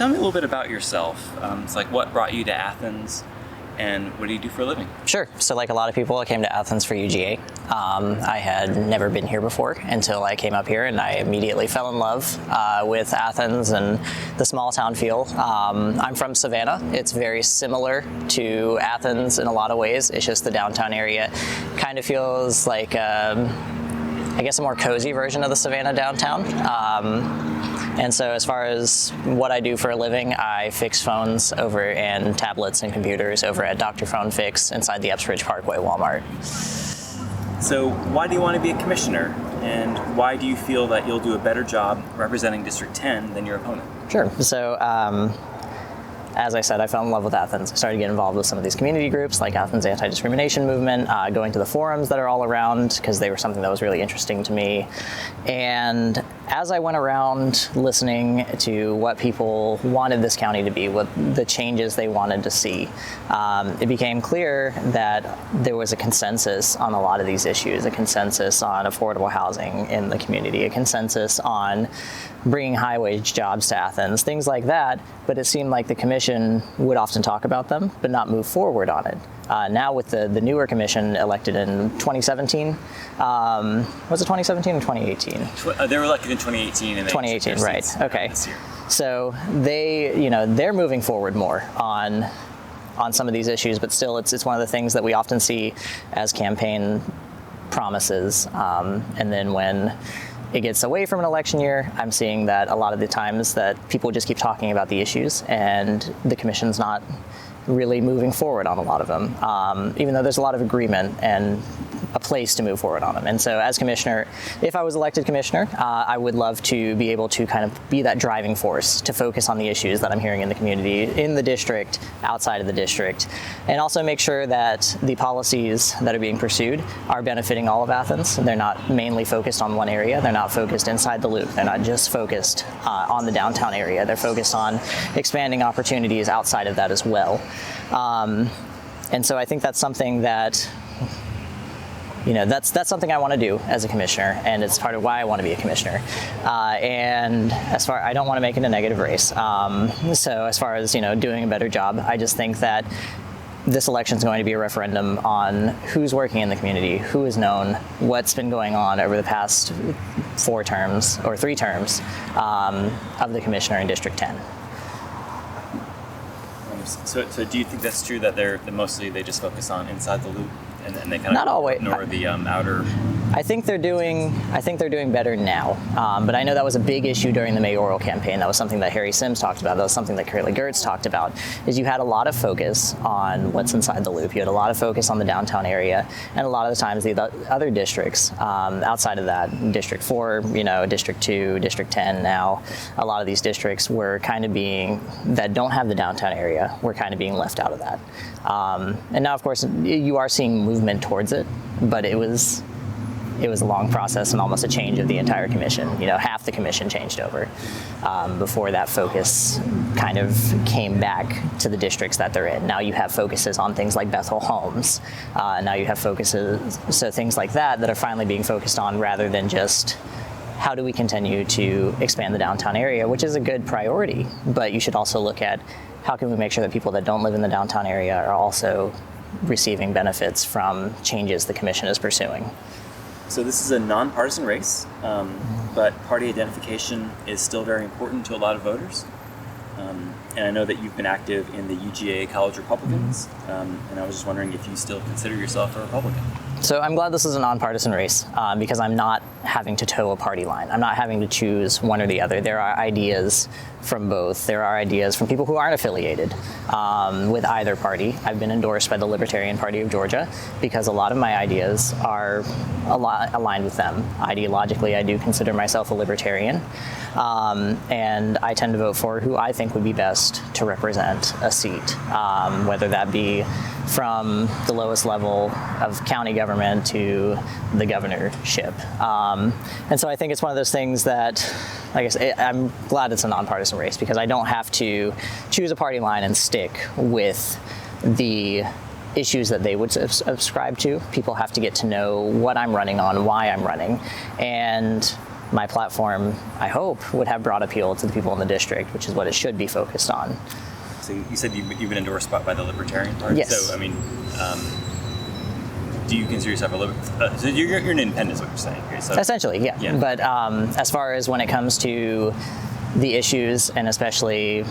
tell me a little bit about yourself. It's like, what brought you to Athens, and what do you do for a living? Sure. So like a lot of people, I came to Athens for UGA. I had never been here before until I came up here, and I immediately fell in love with Athens and the small town feel. I'm from Savannah. It's very similar to Athens in a lot of ways. It's just the downtown area kind of feels like, I guess, a more cozy version of the Savannah downtown. And so as far as what I do for a living, I fix phones over and tablets and computers over at Dr. Phone Fix inside the Epsridge Parkway Walmart. So why do you want to be a commissioner, and why do you feel that you'll do a better job representing District 10 than your opponent? Sure. So as I said, I fell in love with Athens. I started getting involved with some of these community groups like Athens Anti-Discrimination Movement, going to the forums that are all around because they were something that was really interesting to me. And as I went around listening to what people wanted this county to be, what the changes they wanted to see, it became clear that there was a consensus on a lot of these issues, a consensus on affordable housing in the community, a consensus on bringing high-wage jobs to Athens, things like that, but it seemed like the commission would often talk about them, but not move forward on it. Now with the newer commission elected in 2017, was it 2017 or 2018? They were elected in 2018. And 2018, right, okay. This year. So they're moving forward more on some of these issues, but still it's one of the things that we often see as campaign promises, and then when it gets away from an election year, I'm seeing that a lot of the times that people just keep talking about the issues and the commission's not really moving forward on a lot of them, even though there's a lot of agreement and a place to move forward on them. And so as commissioner, if I was elected commissioner, I would love to be able to kind of be that driving force to focus on the issues that I'm hearing in the community, in the district, outside of the district, and also make sure that the policies that are being pursued are benefiting all of Athens. They're not mainly focused on one area. They're not focused inside the loop. They're not just focused on the downtown area. They're focused on expanding opportunities outside of that as well. And so I think that's something that that's something I want to do as a commissioner, and it's part of why I want to be a commissioner. And I don't want to make it a negative race. So as far as doing a better job, I just think that this election is going to be a referendum on who's working in the community, who is known, what's been going on over the past 3 terms of the commissioner in District 10. So do you think that's true that they just focus on inside the loop? And they kind Not of always. ignore the outer. I think they're doing better now. But I know that was a big issue during the mayoral campaign. That was something that Harry Sims talked about. That was something that Curly Gertz talked about. Is you had a lot of focus on what's inside the loop. You had a lot of focus on the downtown area, and a lot of the times the other districts outside of that, District 4, District 2, District 10. Now, a lot of these districts were kind of that don't have the downtown area. We're kind of being left out of that. And now, of course, you are seeing movement towards it, but it was a long process and almost a change of the entire commission. Half the commission changed over before that focus kind of came back to the districts that they're in. Now you have focuses on things like Bethel Homes. Now you have things like that are finally being focused on rather than just how do we continue to expand the downtown area, which is a good priority, but you should also look at how can we make sure that people that don't live in the downtown area are also receiving benefits from changes the commission is pursuing. So this is a nonpartisan race, but party identification is still very important to a lot of voters. And I know that you've been active in the UGA College Republicans, and I was just wondering if you still consider yourself a Republican. So I'm glad this is a nonpartisan race because I'm not having to toe a party line. I'm not having to choose one or the other. There are ideas from both. There are ideas from people who aren't affiliated with either party. I've been endorsed by the Libertarian Party of Georgia because a lot of my ideas are aligned with them. Ideologically, I do consider myself a libertarian, and I tend to vote for who I think would be best to represent a seat, whether that be from the lowest level of county government to the governorship. And so I think it's one of those things that, like I said, I'm glad it's a nonpartisan race because I don't have to choose a party line and stick with the issues that they would subscribe to. People have to get to know what I'm running on, why I'm running. And my platform, I hope, would have broad appeal to the people in the district, which is what it should be focused on. So you said you've been endorsed by the Libertarian Party? Yes. So, I mean, do you consider yourself so you're an independent, is what you're saying here? So, essentially, yeah. But as far as when it comes to the issues, and especially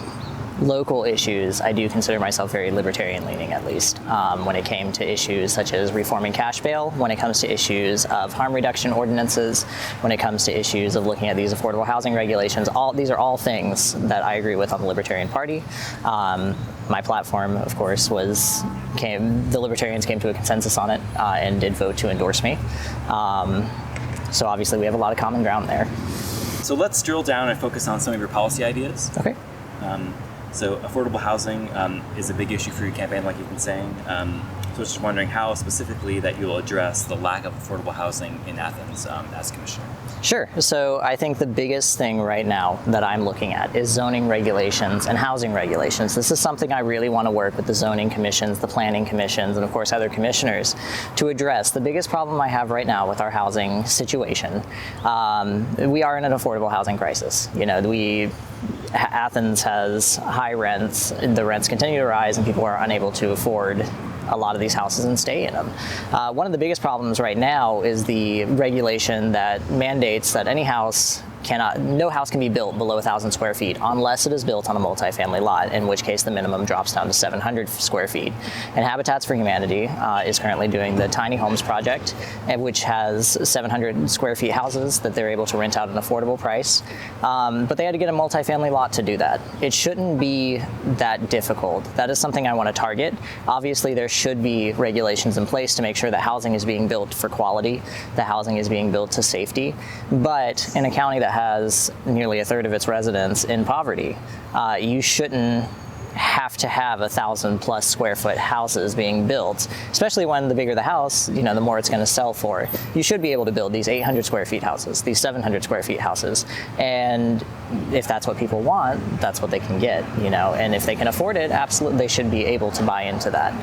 local issues, I do consider myself very libertarian leaning, at least, when it came to issues such as reforming cash bail, when it comes to issues of harm reduction ordinances, when it comes to issues of looking at these affordable housing regulations. These are all things that I agree with on the Libertarian Party. My platform, of course, the Libertarians came to a consensus on it and did vote to endorse me. So obviously we have a lot of common ground there. So let's drill down and focus on some of your policy ideas. Okay. So affordable housing is a big issue for your campaign, like you've been saying. So I was just wondering how specifically that you'll address the lack of affordable housing in Athens as commissioner. Sure. So I think the biggest thing right now that I'm looking at is zoning regulations and housing regulations. This is something I really want to work with the zoning commissions, the planning commissions, and of course other commissioners to address. The biggest problem I have right now with our housing situation, we are in an affordable housing crisis. Athens has high rents, the rents continue to rise, and people are unable to afford a lot of these houses and stay in them. One of the biggest problems right now is the regulation that mandates that no house can be built below 1,000 square feet unless it is built on a multifamily lot, in which case the minimum drops down to 700 square feet. And Habitats for Humanity is currently doing the Tiny Homes Project, which has 700 square feet houses that they're able to rent out at an affordable price. But they had to get a multifamily lot to do that. It shouldn't be that difficult. That is something I want to target. Obviously, there should be regulations in place to make sure that housing is being built for quality, that housing is being built to safety. But in a county that has nearly a third of its residents in poverty, you shouldn't have to have 1,000+ square foot houses being built, especially when the bigger the house, the more it's going to sell for. You should be able to build these 800 square feet houses, these 700 square feet houses, and if that's what people want, that's what they can get, and if they can afford it, absolutely, they should be able to buy into that.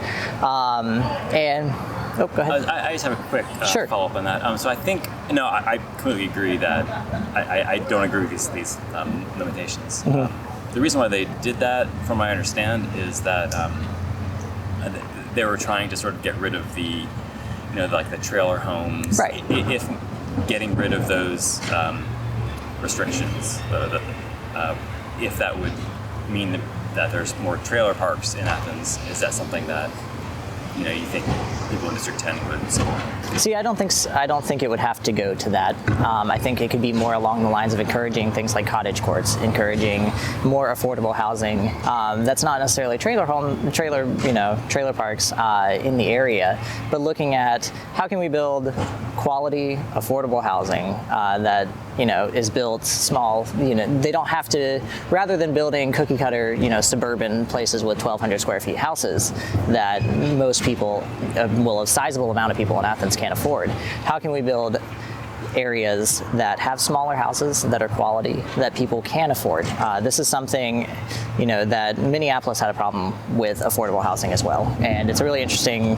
Oh, go ahead. I just have a quick Sure. follow-up on that. So I think, I completely agree that I don't agree with these limitations. Mm-hmm. The reason why they did that, from what I understand, is that they were trying to sort of get rid of the trailer homes. Right. If getting rid of those restrictions, if that would mean that there's more trailer parks in Athens, is that something that you think people in District 10 would support? See, I don't think it would have to go to that. I think it could be more along the lines of encouraging things like cottage courts, encouraging more affordable housing. That's not necessarily trailer parks in the area, but looking at how can we build quality, affordable housing that is built small. They don't have to, rather than building cookie cutter, suburban places with 1,200 square feet houses that most people, a sizable amount of people in Athens can't afford. How can we build areas that have smaller houses that are quality that people can afford? This is something, that Minneapolis had a problem with affordable housing as well, and it's a really interesting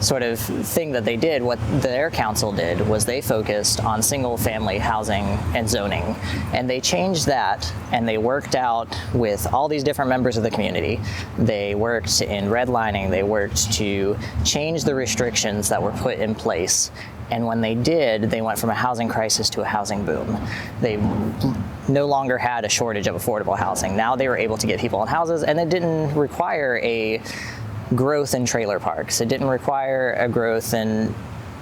sort of thing that they did. What their council did was they focused on single-family housing and zoning, and they changed that, and they worked out with all these different members of the community. They worked in redlining, they worked to change the restrictions that were put in place. And when they did, they went from a housing crisis to a housing boom. They no longer had a shortage of affordable housing. Now they were able to get people in houses, and it didn't require a growth in trailer parks. It didn't require a growth in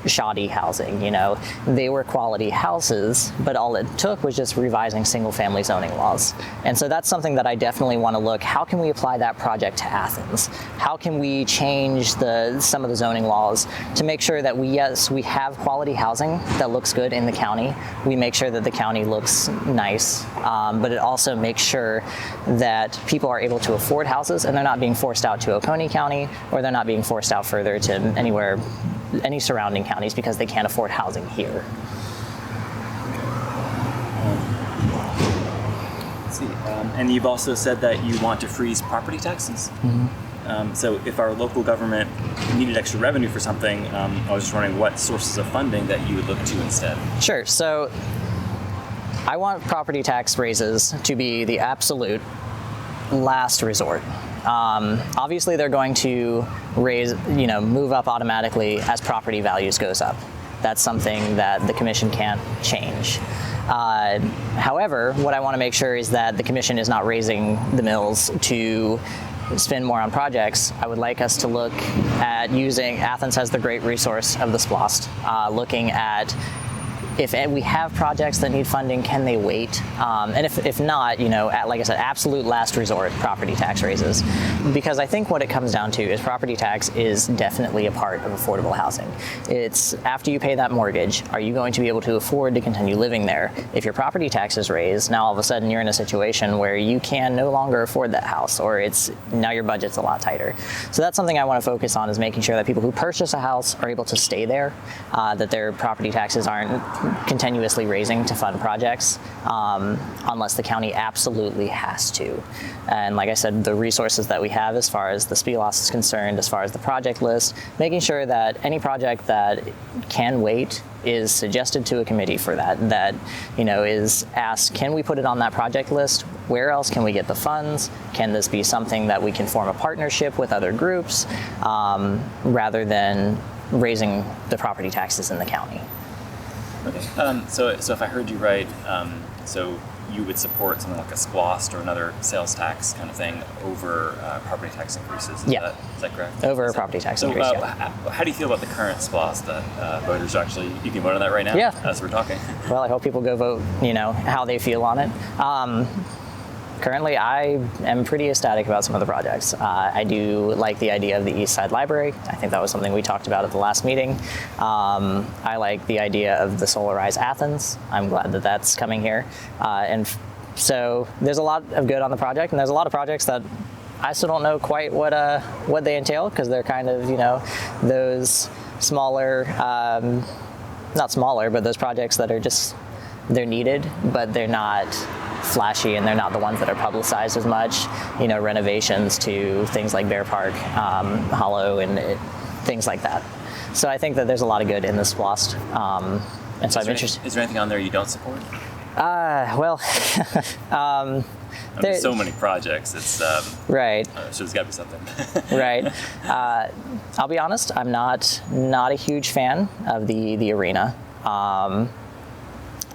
shoddy housing. They were quality houses, but all it took was just revising single-family zoning laws. And so that's something that I definitely want to look, how can we apply that project to Athens? How can we change some of the zoning laws to make sure that we have quality housing that looks good in the county. We make sure that the county looks nice, but it also makes sure that people are able to afford houses and they're not being forced out to Oconee County, or they're not being forced out further to any surrounding counties because they can't afford housing here. Let's see. And you've also said that you want to freeze property taxes. Mm-hmm. So if our local government needed extra revenue for something, I was just wondering what sources of funding that you would look to instead. Sure. So I want property tax raises to be the absolute last resort. Obviously, they're going to move up automatically as property values goes up. That's something that the commission can't change. However, what I want to make sure is that the commission is not raising the mills to spend more on projects. I would like us to look at using, Athens has the great resource of the SPLOST, looking at if we have projects that need funding, can they wait? And if not, like I said, absolute last resort, property tax raises. Because I think what it comes down to is property tax is definitely a part of affordable housing. It's after you pay that mortgage, are you going to be able to afford to continue living there? If your property tax is raised, now all of a sudden you're in a situation where you can no longer afford that house, or now your budget's a lot tighter. So that's something I want to focus on, is making sure that people who purchase a house are able to stay there, that their property taxes aren't continuously raising to fund projects, unless the county absolutely has to. And like I said, the resources that we have as far as the SPLOST is concerned, as far as the project list, making sure that any project that can wait is suggested to a committee for that is asked, can we put it on that project list? Where else can we get the funds? Can this be something that we can form a partnership with other groups, rather than raising the property taxes in the county? Okay. So if I heard you right, so you would support something like a SPLOST or another sales tax kind of thing over property tax increases? Is that correct? Over property tax increase, How do you feel about the current SPLOST that voters actually, you can vote on that right now? Yeah. As we're talking. Well, I hope people go vote, how they feel on it. Currently, I am pretty ecstatic about some of the projects. I do like the idea of the East Side Library. I think that was something we talked about at the last meeting. I like the idea of the Solarize Athens. I'm glad that that's coming here. So there's a lot of good on the project, and there's a lot of projects that I still don't know quite what they entail, because they're kind of, those smaller, not smaller, but those projects that are just, they're needed, but they're not flashy, and they're not the ones that are publicized as much, renovations to things like Bear Park, Hollow, and things like that. So I think that there's a lot of good in this SPLOST. And so I'm interested. Is there anything on there you don't support? There's so many projects. It's right. So there's got to be something. Right. I'll be honest. I'm not a huge fan of the arena.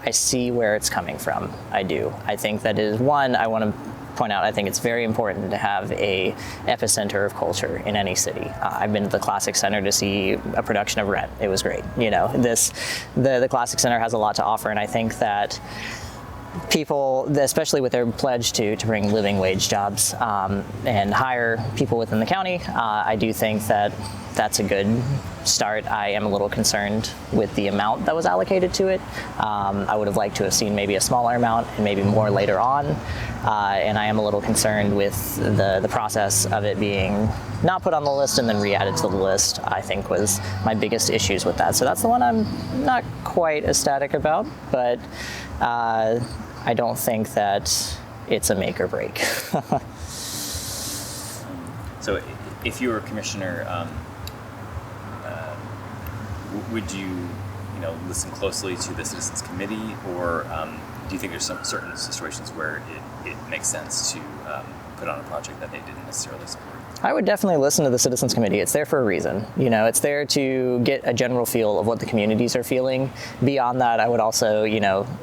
I see where it's coming from. I do. I think that is one. I want to point out, I think it's very important to have a epicenter of culture in any city. I've been to the Classic Center to see a production of Rent. It was great. The Classic Center has a lot to offer, and I think that people, especially with their pledge to bring living wage jobs and hire people within the county, I do think that that's a good start. I am a little concerned with the amount that was allocated to it. I would have liked to have seen maybe a smaller amount and maybe more later on. And I am a little concerned with the process of it being not put on the list and then re-added to the list, I think was my biggest issues with that. So that's the one I'm not quite ecstatic about, but I don't think that it's a make or break. So if you were a commissioner, would you listen closely to the Citizens Committee, or do you think there's some certain situations where it makes sense to put on a project that they didn't necessarily support? I would definitely listen to the Citizens Committee. It's there for a reason. It's there to get a general feel of what the communities are feeling. Beyond that, I would also,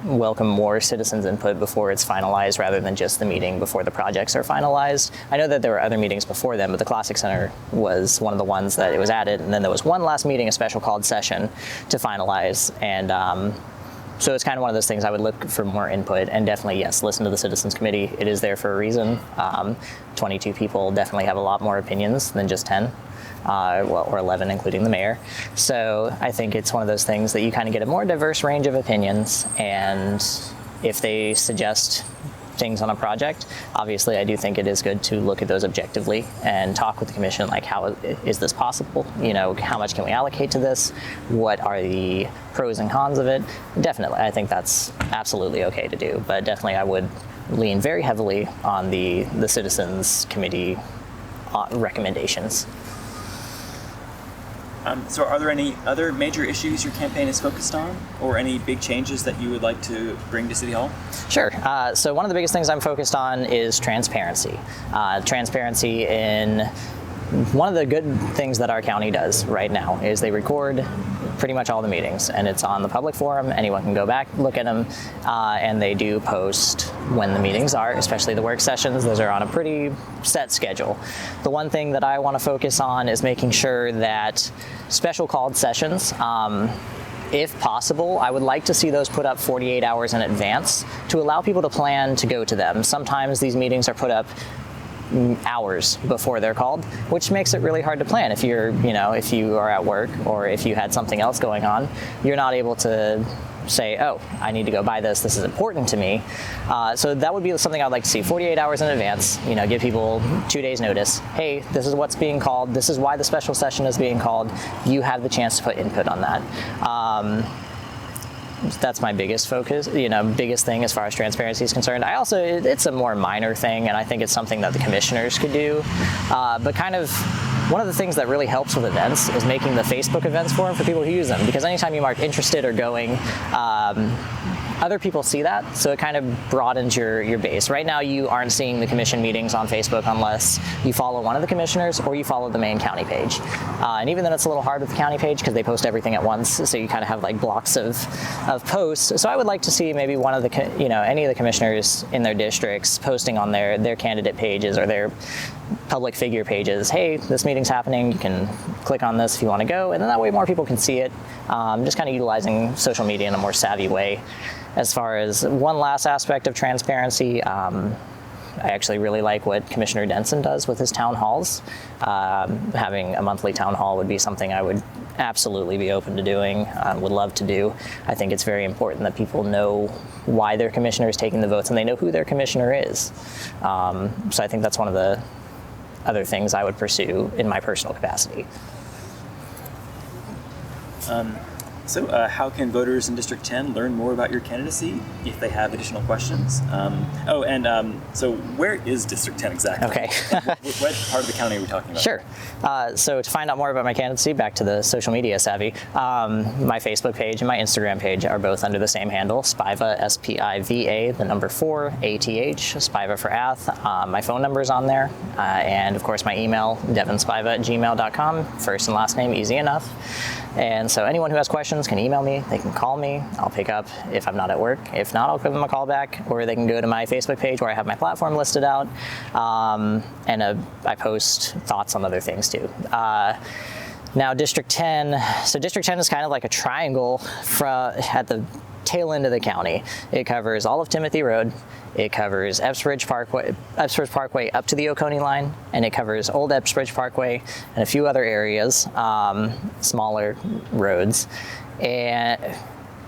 welcome more citizens' input before it's finalized, rather than just the meeting before the projects are finalized. I know that there were other meetings before them, but the Classic Center was one of the ones that it was added, and then there was one last meeting, a special called session, to finalize. And so it's kind of one of those things I would look for more input, and definitely, yes, listen to the Citizens Committee. It is there for a reason. 22 people definitely have a lot more opinions than just 10, or 11, including the mayor. So I think it's one of those things that you kind of get a more diverse range of opinions, and if they suggest things on a project, obviously I do think it is good to look at those objectively and talk with the commission, like, how is this possible? How much can we allocate to this? What are the pros and cons of it? Definitely, I think that's absolutely okay to do, but definitely I would lean very heavily on the Citizens Committee recommendations. So are there any other major issues your campaign is focused on, or any big changes that you would like to bring to City Hall? Sure. So one of the biggest things I'm focused on is transparency. Transparency in one of the good things that our county does right now is they record pretty much all the meetings, and it's on the public forum. Anyone can go back, look at them, and they do post when the meetings are, especially the work sessions. Those are on a pretty set schedule. The one thing that I want to focus on is making sure that special called sessions, if possible, I would like to see those put up 48 hours in advance to allow people to plan to go to them. Sometimes these meetings are put up hours before they're called, which makes it really hard to plan. If if you are at work or if you had something else going on, you're not able to say, oh, I need to go buy this. This is important to me. So that would be something I'd like to see 48 hours in advance, give people 2 days notice. Hey, this is what's being called. This is why the special session is being called. You have the chance to put input on that. That's my biggest focus, biggest thing as far as transparency is concerned. It's a more minor thing, and I think it's something that the commissioners could do. But kind of one of the things that really helps with events is making the Facebook events forum for people who use them, because anytime you mark interested or going, other people see that, so it kind of broadens your base. Right now, you aren't seeing the commission meetings on Facebook unless you follow one of the commissioners or you follow the main county page. And even then, it's a little hard with the county page because they post everything at once, so you kind of have like blocks of posts. So I would like to see maybe one of the, any of the commissioners in their districts posting on their candidate pages or their public figure pages, hey, this meeting's happening, you can click on this if you want to go, and then that way more people can see it. Just kind of utilizing social media in a more savvy way. As far as one last aspect of transparency, I actually really like what Commissioner Denson does with his town halls. Having a monthly town hall would be something I would absolutely be open to doing, would love to do. I think it's very important that people know why their commissioner is taking the votes and they know who their commissioner is. So I think that's one of the other things I would pursue in my personal capacity. So how can voters in District 10 learn more about your candidacy if they have additional questions? So where is District 10 exactly? Okay. What part of the county are we talking about? Sure. So to find out more about my candidacy, back to the social media savvy, my Facebook page and my Instagram page are both under the same handle, Spiva, S-P-I-V-A, the number 4, A-T-H, Spiva for Ath. My phone number is on there. And of course my email, devonspiva@gmail.com, first and last name, easy enough. And so anyone who has questions can email me, they can call me, I'll pick up if I'm not at work. If not, I'll give them a call back, or they can go to my Facebook page where I have my platform listed out, and I post thoughts on other things too. Now District 10, so District 10 is kind of like a triangle at the tail end of the county. It covers all of Timothy Road, it covers Epsbridge Parkway up to the Oconee line, and it covers Old Epsbridge Parkway and a few other areas, smaller roads. And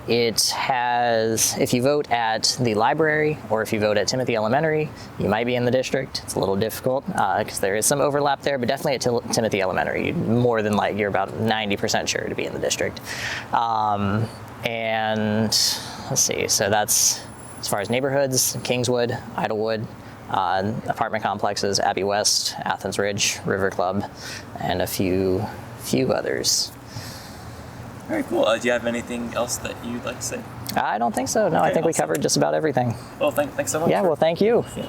it has, if you vote at the library or if you vote at Timothy Elementary, you might be in the district. It's a little difficult because there is some overlap there, but definitely at Timothy Elementary, you're about 90% sure to be in the district. And let's see, so that's as far as neighborhoods: Kingswood, Idlewood, apartment complexes, Abbey West, Athens Ridge, River Club, and a few others. All right, cool. Do you have anything else that you'd like to say? I don't think so. No, Okay, I think we awesome. covered just about everything. Well, thanks so much. Yeah, well, thank you. Yeah.